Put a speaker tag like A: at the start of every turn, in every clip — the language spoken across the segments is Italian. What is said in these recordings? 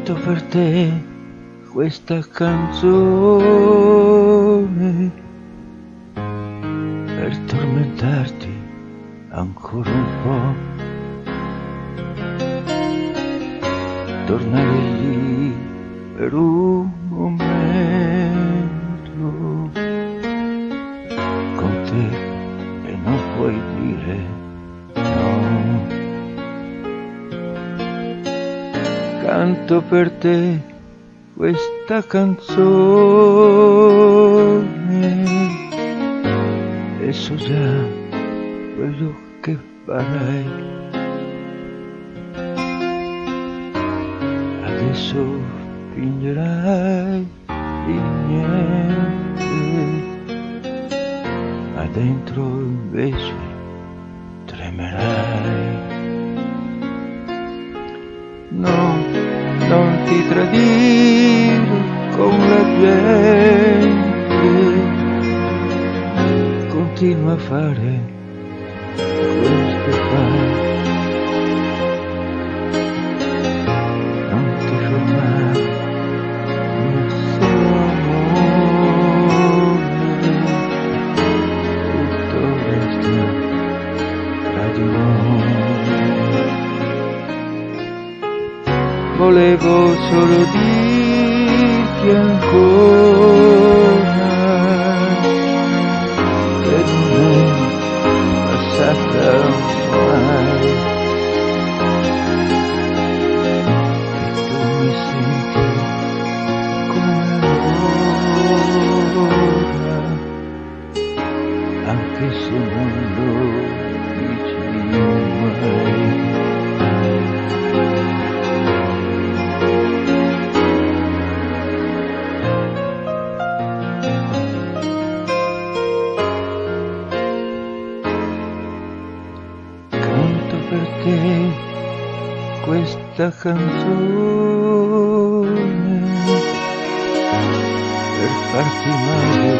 A: Canto per te questa canzone per tormentarti ancora un po'. Tornerei per un momento con te e non puoi dire no. Canto per te questa canzone e so già quello che farai. Adesso fingerai di niente, ma dentro invece tremerai. No, non ti tradire con la gente, continua a fare quello che fai. Non ti fermare, un solo amore, tutto resta tra di noi. Volevo solo dirti ancora che non è passata mai, che tu mi senti come allora, anche se non lo dici mai. Per te questa canzone per farti male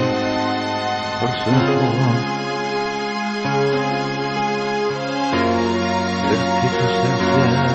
A: forse un po', perché tu sappia